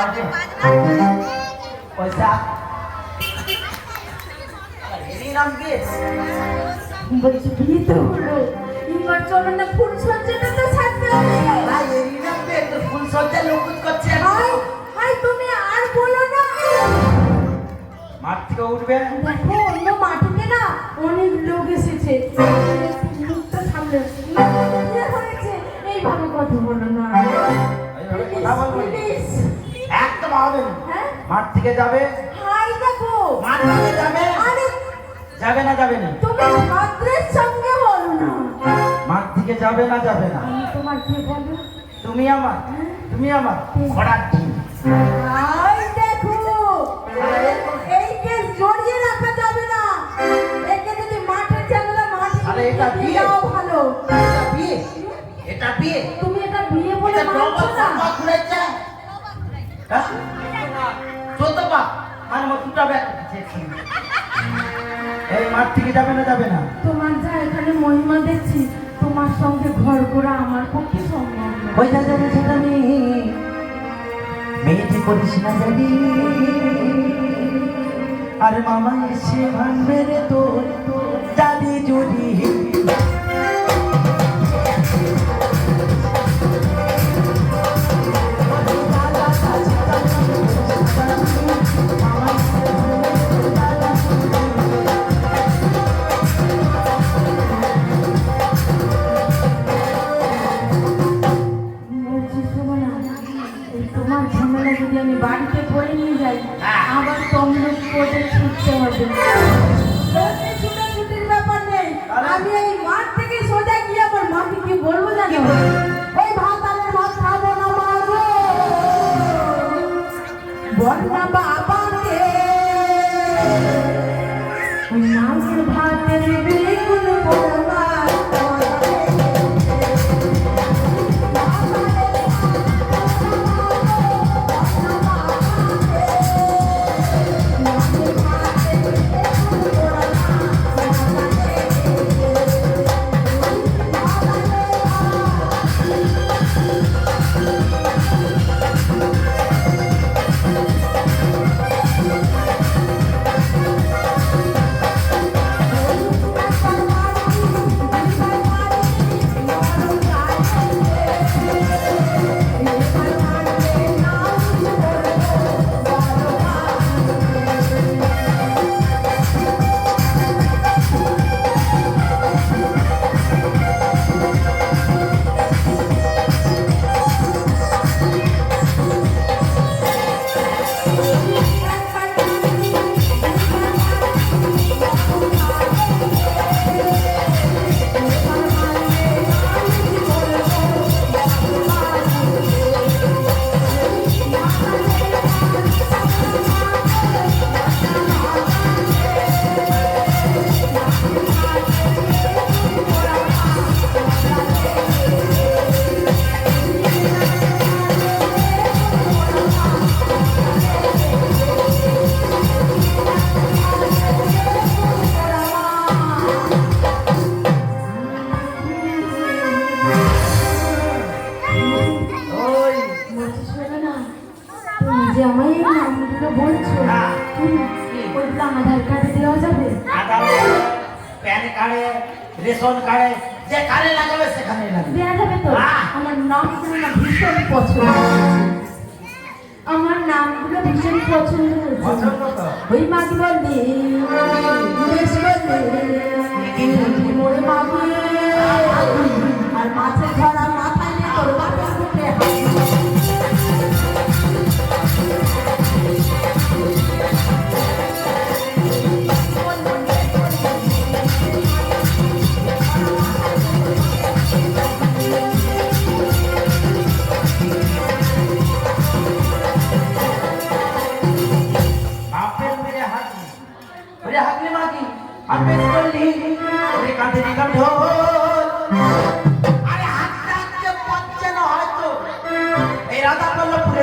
আছে পয়সা এরই নাম কি বলছি বিয়ে তো হলো এবার চলো না ফুল সজ্জাটা তো সাজতে হবে ভাই এরই নাম কি তো ফুল সজ্জা লোকুত করছে হাই হাই তুমি আর বলো না মাঠ থেকে উঠবে দেখো অন্য মাটিতে না অনেক লোক এসেছে মুখটা সামনে কি হয়েছে এইভাবে কথা বলো না এইভাবে কথা বলবো প্লিজ একদম হবে না হ্যাঁ মাঠ থেকে যাবে হাই দেখো মাঠ থেকে যাবে আরে যাবে না যাবে না তুমি ছাত্রের সঙ্গে বলো না মাঠ থেকে যাবে না যাবে না আমি তোমার কি বলবো তুমি আমার ঘোড়ার ডিম হাই দেখো এই কেস জড়িয়ে রাখা যাবে না একে যদি মাঠে চালালে মাঠে আরে এটা বিয়ে ভালো এটা বিয়ে এটা বিয়ে তুমি এটা বিয়ে বলে এটা মানছো না ডবা ঘুরেছে হ্যাঁ চলতে পা মানে দুটা ব্যাগ এই মাঠ থেকে যাবে না যাবে না তোমার যা এখানে মহিমা দেখছি তোমার সঙ্গে ঘর করা আমার পক্ষে সম্ভব না ওই যা যাবে সেটা মেয়েটি করিস না যাবি আরে মামা এসে ভাঙবে রে তোর যাবি যদি বলছি শোনো না, এই তোমার ঝামেলা যদি আমি বাড়িতে করে নিয়ে যাই আবার তমলুক কোর্টে ছুটতে হবে ছুটাছুটির ব্যাপার নেই আমি এই মাঠ থেকে সোজা গিয়ে আমার মাকে কি বলবো জানো ওই ভাত আলের ভাত খাবো না মারবো বন্যা বাবাকে ওই মাছের ভাতের বেগুন পোড়া যে আমায় এই নামগুলো বলছো ওইগুলো আধার কার্ডে দেওয়া যাবে আধার কার্ডে প্যান কার্ডে রেশন কার্ডে যে কার্ডে লাগাবে সেখানে লাগবে দেওয়া যাবে তো আমার নামগুলো না ভীষণ পছন্দ আমার নামগুলো ভীষণ পছন্দ হয়েছে ওই মাঝি বললি বেশ বললি মোড়ে মাগি আর মাছের ধরা মাথায় নিয়ে তোর বাপের মুখে আর বেশ করলি ওরে কাঁধে নিলাম ঢোল আরে হাতটা আজকে পাচ্ছে না হয়তো এই রাধা পল্লবপুরে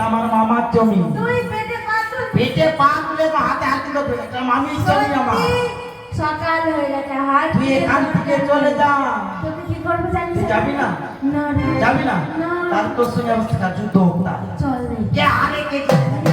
আমার মামার জমি। তুই পেটে পাথর পেটে পা তুলে তো হাতে হাত দিল, এটা মামির জমি আমার। সকাল হয়ে গেছে, হাট তুই এখান থেকে চলে যা। তোকে কি করবো জানিস? তুই যাবি না? না রে। যাবি না? না। তার তোর সঙ্গে আমার যুদ্ধ হোক না। চল রে। কে হারে কে জিতে?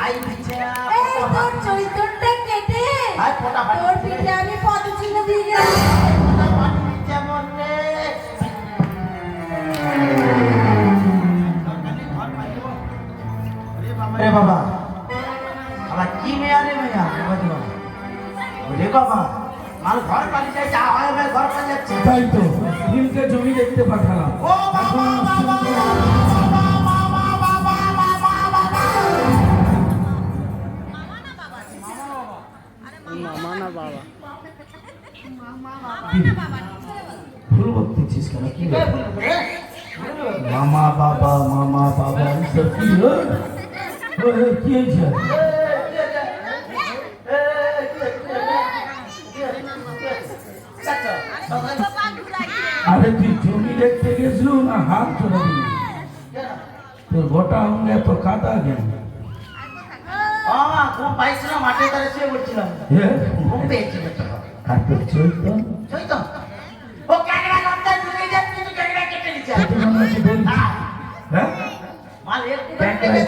আই পিছে এই তোর চৈতন্যটা কেটে আই ফটা ফটা তোর পিঠে আমি পদচিহ্ন দিয়ে গেলাম। যেমন রে রে বাবা, আবার কি মেয়া রে মেয়া রে বাবা, মাল ঘর পালিয়ে যায়, যা হয় হবে ঘর পালিয়ে যাচ্ছে। তাই তো নীলকে জমি দেখতে পাঠালাম। ও বাবা বাবা ভুল বলতেছিস কেন? কি রে? মামা বাবা মামা বাবা এইসব কি রে? কি হয়েছে? আরে তুই জমি দেখতে গেছিলু না হাত চলে দিলি? তোর গোটা অঙ্গে এত কাটা কেন? ঘুম পাইছিলাম, মাঠে ধারে শুয়ে পড়ছিলাম, ঘুম পেয়েছিল। আর তোর চৈতন চৈতন ও ক্যাংড়া করতে ঢুকে যাচ্ছে, তুই ক্যাংড়া কেটে নিচ্ছে। হ্যাঁ মাল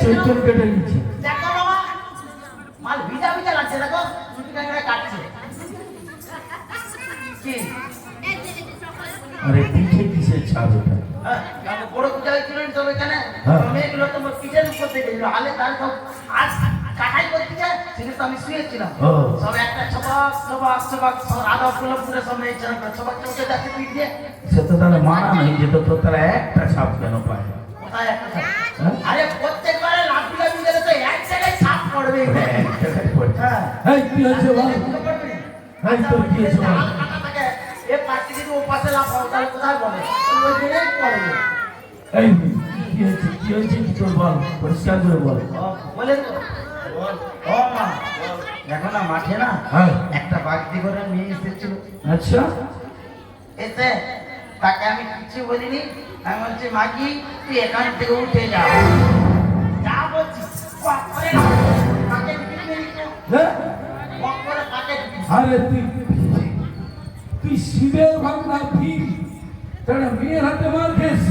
চৈতন কেটে নিচ্ছে। দেখো বাবা, মাল ভিজা ভিজা লাগছে, দেখো দুটি ক্যাংড়া কাটছে। কি আরে পিঠে কিসের ছাদ ওটা? বড় পূজা হয়েছিল তো এখানে, হ্যাঁ। মেয়েগুলো তো পিঠের করতে গেছিল, হালে তার সব আজ কাটাই করতেছে, সেটা তো আমি শুয়েছিলাম। ও। সব একটা ছবাক ছবাক ছবাক আধা ফুলো পুরো সব মেয়েছিল, ছবাক চলতে যাচ্ছে পিঠ দিয়ে। সে তো তাহলে মারা নাই যেত, তো তারা একটা ছাপ কেন পায়? কোথায় একটা ছাপ? হ্যাঁ? আরে প্রত্যেকবারে লাফি লাফি গেলে তো এক জায়গায় ছাপ পড়বে। ওরে, এক জায়গায় পড়ছে। হ্যাঁ। এই, কি হয়েছে বল? এই তোর কি হয়েছে বল? কাটা থাকে, এ পাশে যদি ও পাশে লাফাও তাহলে কোথায় বলে? ওই জায়গায় পড়বে। এই কি হয়েছে? কি হয়েছে কি তোর বল? পরিষ্কার করে বল। ও, বলে তো। ও মা, দেখো না মাঠে না হ্যাঁ। একটা বাগদি করে মেয়ে এসেছিল। আচ্ছা এসে তাকে আমি কিছু বলিনি, আমি বলছি মাগি তুই এখান থেকে উঠে যা। যা বলছিস ওয়াক করে না, তাকে ঢুকিয়ে দিয়েছি। হ্যাঁ? ওয়াক করে তাকে ঢুকিয়ে। আরে তুই শিবের ভাবনা কি তারা মেয়ের হাতে মার খেস?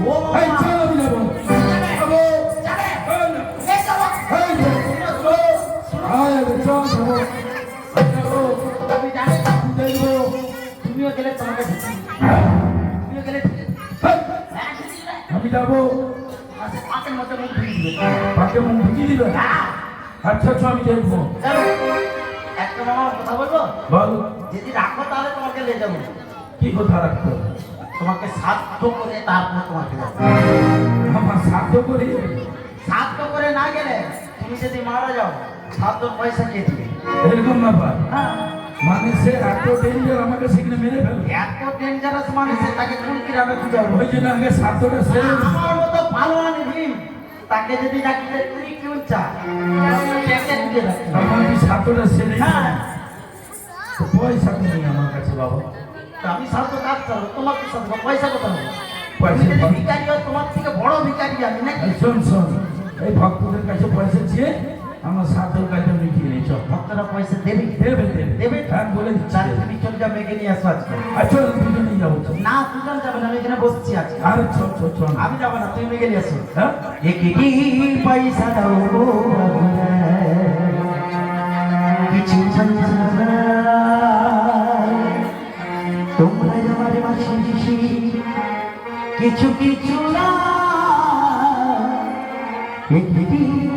ও এই চল আমি যাবো। যাবো। যাবে। এই না। এই যাবো। এই যে, চলো। আয় আগে চল যাবো। যাবো। তুমি জানো না, দেখবো। তুমিও গেলে তোমাকে ঢুকিয়ে দিই। হ্যাঁ? তুমিও গেলে ঢুকিয়ে দিই। এই, হ্যাঁ, ঢুকিয়ে দিবে। আমি যাবো। আচ্ছা, পাটের মধ্যে মুখ ঢুকিয়ে দিবে। পাকে মুখ ঢুকিয়ে দিবে? হ্যাঁ, আচ্ছা আচ্ছা আমি দেখবো। চলো। একটা মামা কথা বলবো, বল যদি রাখো তাহলে তোমাকে নিয়ে যাবো। কি কথা রাখতে হবে? তোমাকে সাধ্য করে তারপর তোমাকে যাবো। আমার সাধ্য করি। সাধ্য করে না গেলে তুমি যদি মারা যাও, সাধ্য পয়সা কে দিবে? এরকম ব্যাপার। হ্যাঁ, মানে সে এত ডেঞ্জার আমাকে সেখানে মেরে ফেলবে। এত ডেঞ্জারাস মানুষ, তাকে কোন কিরামে খুঁজাবো? ওই জন্য আগে সাধ্যটা সেরে নিই। আমার মতো পালোয়ান ভীম, তাকে যদি ডাকি যে তুই কি চা দিয়ে রাখি। আমার কি সাধ্যটা সেরে নিই? হ্যাঁ, তো পয়সা তো নেই আমার কাছে বাবা। তো আমি সাধ্য কাজ করবো, তোমার কি সাধ্য? পয়সা কোথাও নেই। পয়সা তুমি যদি পাবো। ভিখারি হও, তোমার থেকে বড় ভিখারি আমি নাকি? এই শোন শোন, এই ভক্তদের কাছে পয়সা চেয়ে আমার সাধ্যর কাজে মিটিয়ে নিই চল। ভক্তরা পয়সা দেবে? দেবে দেবে দেবে? হ্যাঁ বলে দিচ্ছি তাহলে দেবে। তুমি চল যা, মেঘে নিয়ে আসো আজকে। আচ্ছা দুজনেই যাবো চল। না, দুজন যাবে না, আমি এখানে বসছি আজকে। আরে চল চল চল। আমি যাবো না, তুমি মেঘে নিয়ে আসো। হ্যাঁ একটি পয়সা দাও গো, কিছু ঝঞ্ঝনা কিছু কিছু না একদিন